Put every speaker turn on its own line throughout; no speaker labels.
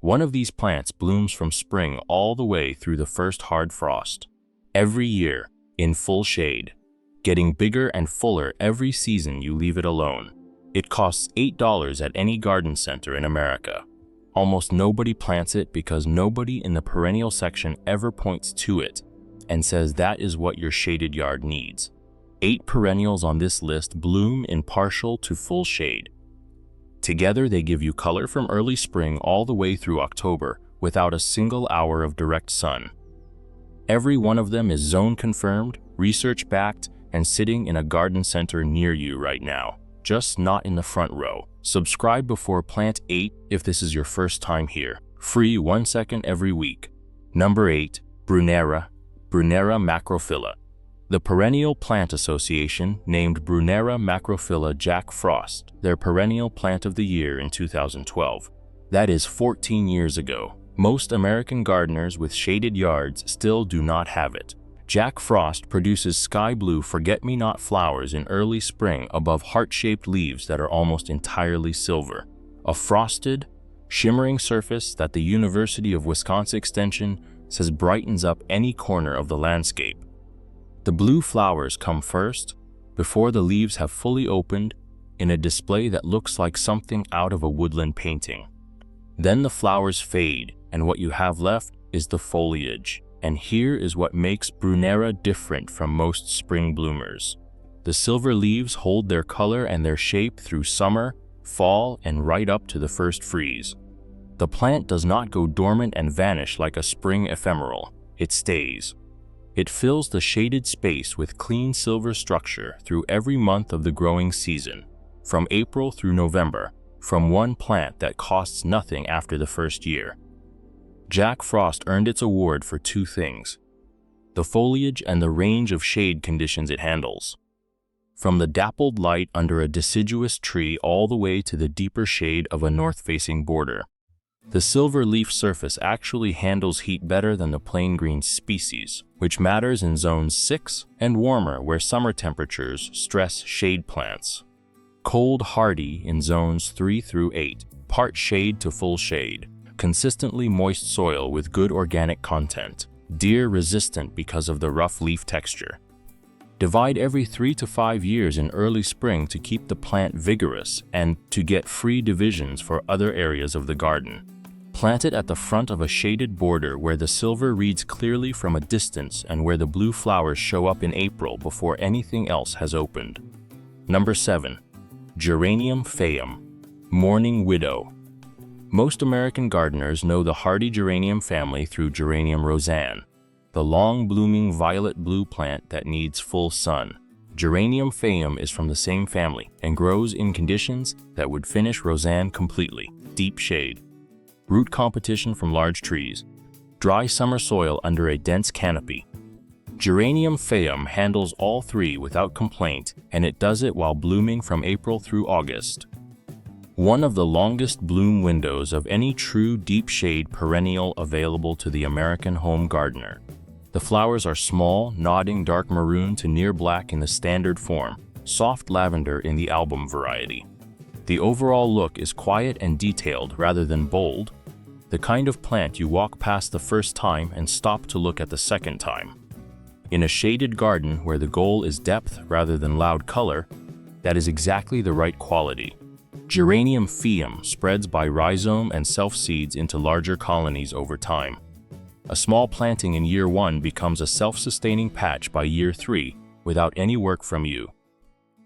One of these plants blooms from spring all the way through the first hard frost. Every year, in full shade, getting bigger and fuller every season you leave it alone. It costs $8 at any garden center in America. Almost nobody plants it because nobody in the perennial section ever points to it and says that is what your shaded yard needs. 8 perennials on this list bloom in partial to full shade. Together they give you color from early spring all the way through October without a single hour of direct sun. Every one of them is zone confirmed, research backed, and sitting in a garden center near you right now, just not in the front row. Subscribe before plant 8 if this is your first time here. Free 1 second every week. Number 8, Brunnera, Brunnera macrophylla. The Perennial Plant Association named Brunnera macrophylla Jack Frost their perennial plant of the year in 2012. That is 14 years ago. Most American gardeners with shaded yards still do not have it. Jack Frost produces sky blue forget-me-not flowers in early spring above heart-shaped leaves that are almost entirely silver. A frosted, shimmering surface that the University of Wisconsin Extension says brightens up any corner of the landscape. The blue flowers come first, before the leaves have fully opened, in a display that looks like something out of a woodland painting. Then the flowers fade, and what you have left is the foliage. And here is what makes Brunnera different from most spring bloomers. The silver leaves hold their color and their shape through summer, fall, and right up to the first freeze. The plant does not go dormant and vanish like a spring ephemeral. It stays. It fills the shaded space with clean silver structure through every month of the growing season, from April through November, from one plant that costs nothing after the first year. Jack Frost earned its award for 2 things: the foliage and the range of shade conditions it handles. From the dappled light under a deciduous tree all the way to the deeper shade of a north-facing border. The silver leaf surface actually handles heat better than the plain green species, which matters in zones 6 and warmer where summer temperatures stress shade plants. Cold hardy in zones 3 through 8, part shade to full shade. Consistently moist soil with good organic content, deer resistant because of the rough leaf texture. Divide every 3 to 5 years in early spring to keep the plant vigorous and to get free divisions for other areas of the garden. Plant it at the front of a shaded border where the silver reads clearly from a distance and where the blue flowers show up in April before anything else has opened. Number 7, Geranium phaeum, Mourning Widow. Most American gardeners know the hardy geranium family through Geranium roseanne, the long-blooming violet-blue plant that needs full sun. Geranium phaeum is from the same family and grows in conditions that would finish roseanne completely: deep shade, root competition from large trees, dry summer soil under a dense canopy. Geranium phaeum handles all 3 without complaint, and it does it while blooming from April through August. One of the longest bloom windows of any true deep shade perennial available to the American home gardener. The flowers are small, nodding dark maroon to near black in the standard form, soft lavender in the album variety. The overall look is quiet and detailed rather than bold, the kind of plant you walk past the first time and stop to look at the second time. In a shaded garden where the goal is depth rather than loud color, that is exactly the right quality. Geranium phaeum spreads by rhizome and self-seeds into larger colonies over time. A small planting in year 1 becomes a self-sustaining patch by year 3 without any work from you.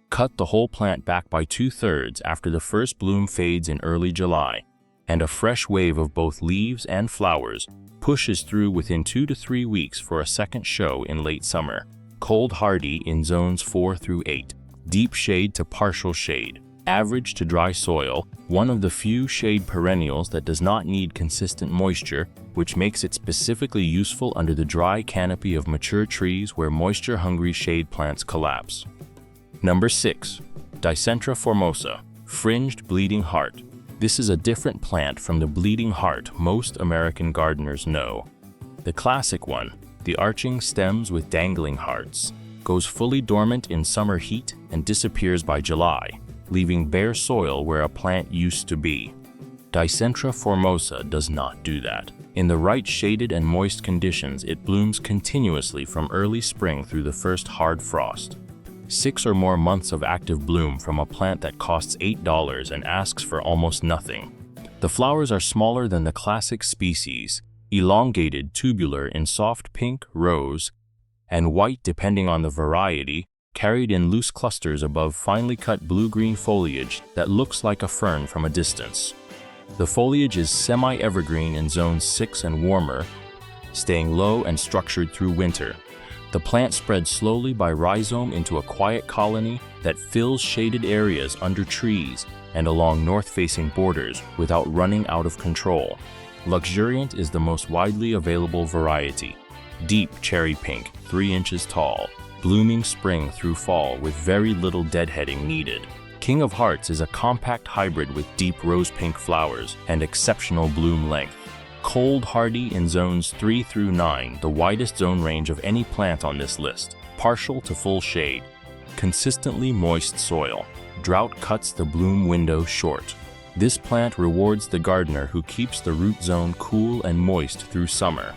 Cut the whole plant back by 2/3 after the first bloom fades in early July, and a fresh wave of both leaves and flowers pushes through within 2 to 3 weeks for a second show in late summer. Cold hardy in zones 4 through 8, deep shade to partial shade. Average to dry soil, one of the few shade perennials that does not need consistent moisture, which makes it specifically useful under the dry canopy of mature trees where moisture-hungry shade plants collapse. Number 6, Dicentra formosa, Fringed Bleeding Heart. This is a different plant from the bleeding heart most American gardeners know. The classic one, the arching stems with dangling hearts, goes fully dormant in summer heat and disappears by July, leaving bare soil where a plant used to be. Dicentra formosa does not do that. In the right shaded and moist conditions, it blooms continuously from early spring through the first hard frost. 6 or more months of active bloom from a plant that costs $8 and asks for almost nothing. The flowers are smaller than the classic species, elongated, tubular in soft pink, rose, and white depending on the variety, carried in loose clusters above finely cut blue-green foliage that looks like a fern from a distance. The foliage is semi-evergreen in zones 6 and warmer, staying low and structured through winter. The plant spreads slowly by rhizome into a quiet colony that fills shaded areas under trees and along north-facing borders without running out of control. Luxuriant is the most widely available variety. Deep cherry pink, 3 inches tall, blooming spring through fall with very little deadheading needed. King of Hearts is a compact hybrid with deep rose pink flowers and exceptional bloom length. Cold hardy in zones 3 through 9, the widest zone range of any plant on this list. Partial to full shade. Consistently moist soil. Drought cuts the bloom window short. This plant rewards the gardener who keeps the root zone cool and moist through summer.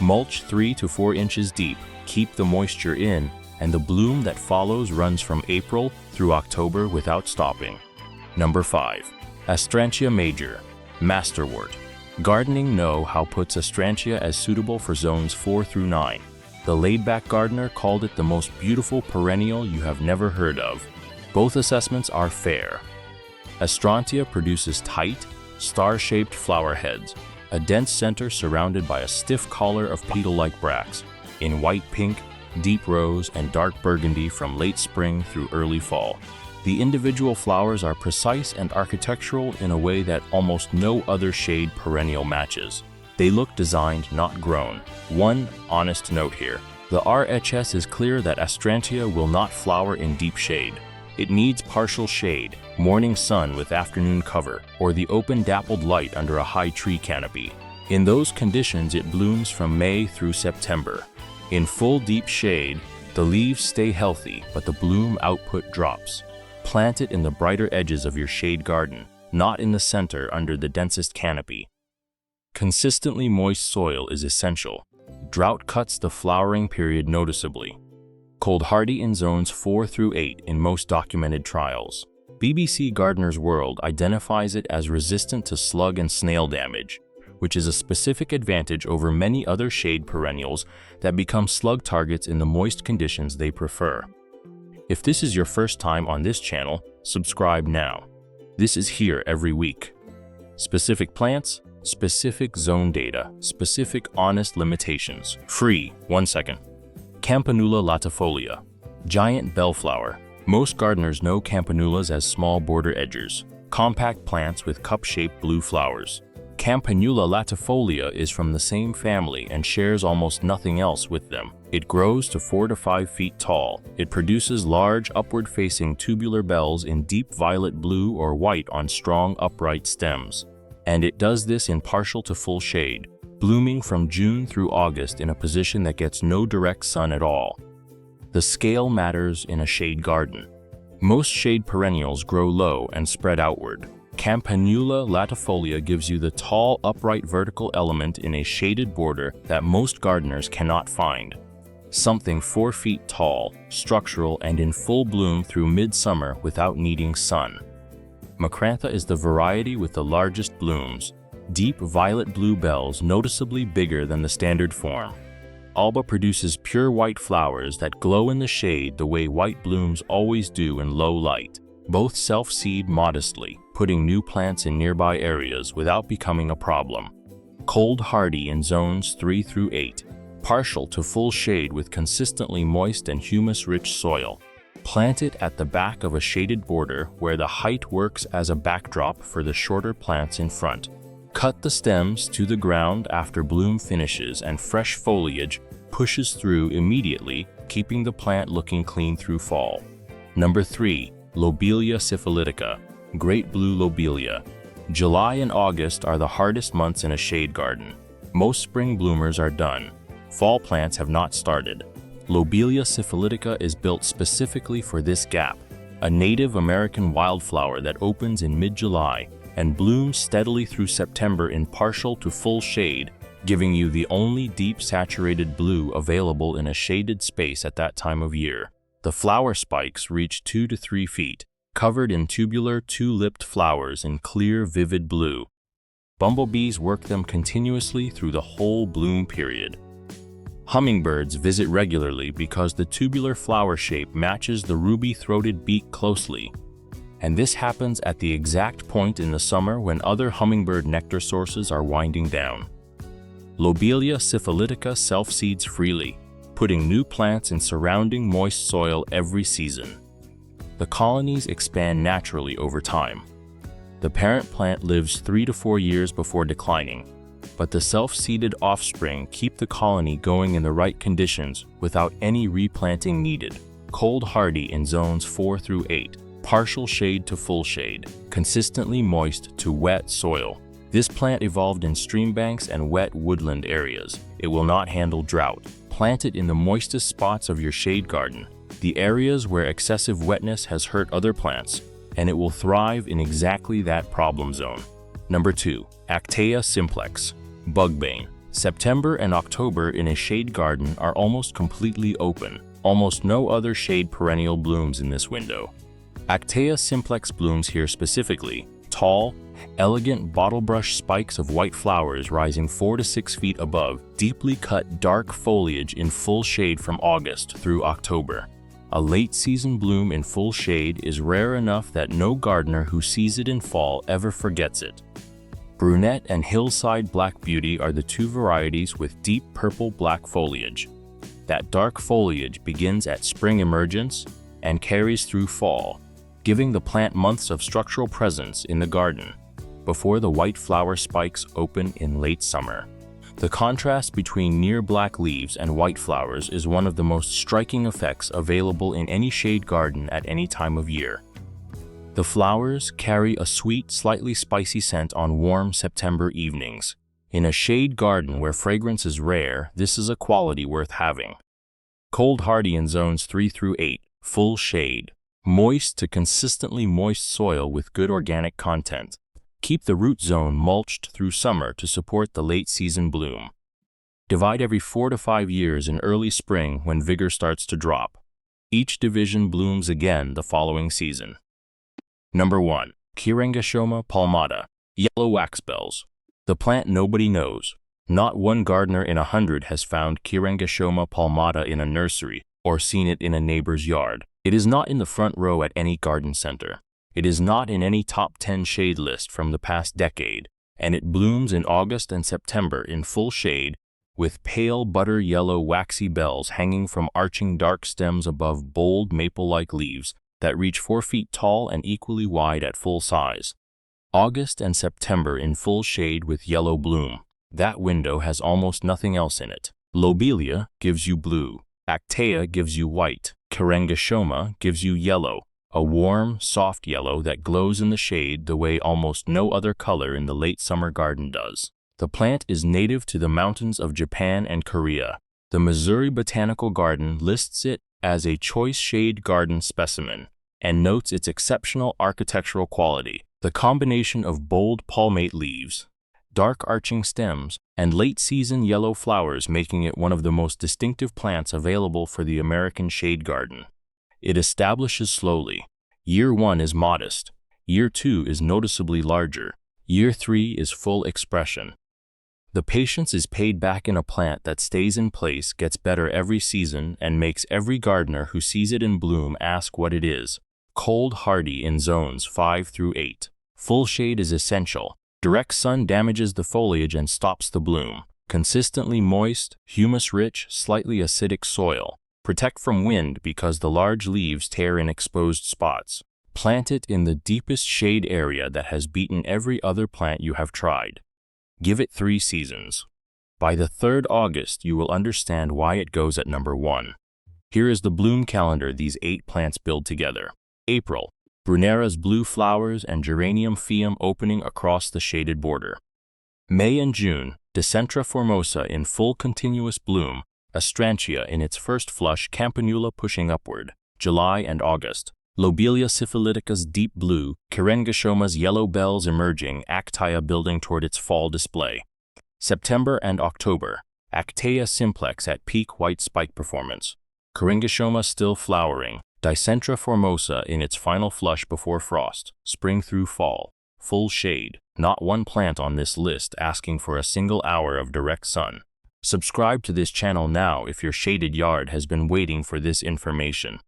Mulch 3 to 4 inches deep. Keep the moisture in, and the bloom that follows runs from April through October without stopping. Number 5. Astrantia major, masterwort. Gardening know how puts Astrantia as suitable for zones 4 through 9. The laid-back gardener called it the most beautiful perennial you have never heard of. Both assessments are fair. Astrantia produces tight, star-shaped flower heads, a dense center surrounded by a stiff collar of petal-like bracts, in white pink, deep rose, and dark burgundy from late spring through early fall. The individual flowers are precise and architectural in a way that almost no other shade perennial matches. They look designed, not grown. One honest note here. The RHS is clear that Astrantia will not flower in deep shade. It needs partial shade, morning sun with afternoon cover, or the open dappled light under a high tree canopy. In those conditions, it blooms from May through September. In full deep shade, the leaves stay healthy, but the bloom output drops. Plant it in the brighter edges of your shade garden, not in the center under the densest canopy. Consistently moist soil is essential. Drought cuts the flowering period noticeably. Cold hardy in zones 4 through 8 in most documented trials. BBC Gardener's World identifies it as resistant to slug and snail damage, which is a specific advantage over many other shade perennials that become slug targets in the moist conditions they prefer. If this is your first time on this channel, subscribe now. This is here every week. Specific plants, specific zone data, specific honest limitations. Free, 1 second. Campanula latifolia, giant bellflower. Most gardeners know campanulas as small border edgers, compact plants with cup-shaped blue flowers. Campanula latifolia is from the same family and shares almost nothing else with them. It grows to 4 to 5 feet tall. It produces large upward-facing tubular bells in deep violet blue or white on strong upright stems. And it does this in partial to full shade, blooming from June through August in a position that gets no direct sun at all. The scale matters in a shade garden. Most shade perennials grow low and spread outward. Campanula latifolia gives you the tall, upright vertical element in a shaded border that most gardeners cannot find. Something 4 feet tall, structural, and in full bloom through midsummer without needing sun. Macrantha is the variety with the largest blooms. Deep violet blue bells noticeably bigger than the standard form. Alba produces pure white flowers that glow in the shade the way white blooms always do in low light. Both self-seed modestly, putting new plants in nearby areas without becoming a problem. Cold hardy in zones 3 through 8. Partial to full shade with consistently moist and humus-rich soil. Plant it at the back of a shaded border where the height works as a backdrop for the shorter plants in front. Cut the stems to the ground after bloom finishes and fresh foliage pushes through immediately, keeping the plant looking clean through fall. Number 3. Lobelia siphilitica, great blue lobelia. July and August are the hardest months in a shade garden. Most spring bloomers are done. Fall plants have not started. Lobelia siphilitica is built specifically for this gap, a native American wildflower that opens in mid-July and blooms steadily through September in partial to full shade, giving you the only deep saturated blue available in a shaded space at that time of year. The flower spikes reach 2 to 3 feet, covered in tubular two-lipped flowers in clear, vivid blue. Bumblebees work them continuously through the whole bloom period. Hummingbirds visit regularly because the tubular flower shape matches the ruby-throated beak closely, and this happens at the exact point in the summer when other hummingbird nectar sources are winding down. Lobelia siphilitica self-seeds freely, putting new plants in surrounding moist soil every season. The colonies expand naturally over time. The parent plant lives 3 to 4 years before declining, but the self-seeded offspring keep the colony going in the right conditions without any replanting needed. Cold hardy in zones 4 through 8, partial shade to full shade, consistently moist to wet soil. This plant evolved in stream banks and wet woodland areas. It will not handle drought. Plant it in the moistest spots of your shade garden, the areas where excessive wetness has hurt other plants, and it will thrive in exactly that problem zone. Number 2. Actaea simplex. Bugbane. September and October in a shade garden are almost completely open. Almost no other shade perennial blooms in this window. Actaea simplex blooms here specifically, tall, elegant bottlebrush spikes of white flowers rising 4 to 6 feet above deeply cut dark foliage in full shade from August through October. A late-season bloom in full shade is rare enough that no gardener who sees it in fall ever forgets it. Brunette and Hillside Black Beauty are the two varieties with deep purple-black foliage. That dark foliage begins at spring emergence and carries through fall, giving the plant months of structural presence in the garden before the white flower spikes open in late summer. The contrast between near black leaves and white flowers is one of the most striking effects available in any shade garden at any time of year. The flowers carry a sweet, slightly spicy scent on warm September evenings. In a shade garden where fragrance is rare, this is a quality worth having. Cold hardy in zones 3 through 8, full shade. Moist to consistently moist soil with good organic content. Keep the root zone mulched through summer to support the late season bloom. Divide every 4 to 5 years in early spring when vigor starts to drop. Each division blooms again the following season. Number 1. Kirengeshoma palmata, yellow waxbells. The plant nobody knows. Not one gardener in 100 has found Kirengeshoma palmata in a nursery or seen it in a neighbor's yard. It is not in the front row at any garden center. It is not in any top 10 shade list from the past decade, and it blooms in August and September in full shade with pale butter yellow waxy bells hanging from arching dark stems above bold maple-like leaves that reach 4 feet tall and equally wide at full size. August and September in full shade with yellow bloom. That window has almost nothing else in it. Lobelia gives you blue. Actaea gives you white. Kirengeshoma gives you yellow, a warm, soft yellow that glows in the shade the way almost no other color in the late summer garden does. The plant is native to the mountains of Japan and Korea. The Missouri Botanical Garden lists it as a choice shade garden specimen and notes its exceptional architectural quality. The combination of bold palmate leaves, dark arching stems, and late-season yellow flowers making it one of the most distinctive plants available for the American shade garden. It establishes slowly. Year 1 is modest. Year 2 is noticeably larger. Year 3 is full expression. The patience is paid back in a plant that stays in place, gets better every season, and makes every gardener who sees it in bloom ask what it is. Cold hardy in zones 5 through 8. Full shade is essential. Direct sun damages the foliage and stops the bloom. Consistently moist, humus-rich, slightly acidic soil. Protect from wind because the large leaves tear in exposed spots. Plant it in the deepest shade area that has beaten every other plant you have tried. Give it 3 seasons. By the 3rd August, you will understand why it goes at number 1. Here is the bloom calendar these 8 plants build together. April, Brunnera's blue flowers and Geranium phaeum opening across the shaded border. May and June, Dicentra formosa in full continuous bloom, Astrantia in its first flush, Campanula pushing upward. July and August, Lobelia siphilitica's deep blue, Kirengeshoma's yellow bells emerging, Actaea building toward its fall display. September and October, Actaea simplex at peak white spike performance. Kirengeshoma still flowering, Dicentra formosa in its final flush before frost, spring through fall, full shade, not one plant on this list asking for a single hour of direct sun. Subscribe to this channel now if your shaded yard has been waiting for this information.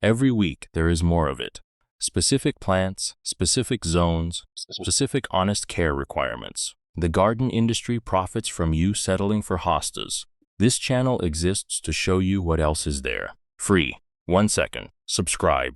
Every week there is more of it. Specific plants, specific zones, specific honest care requirements. The garden industry profits from you settling for hostas. This channel exists to show you what else is there. Free. 1 second. Subscribe.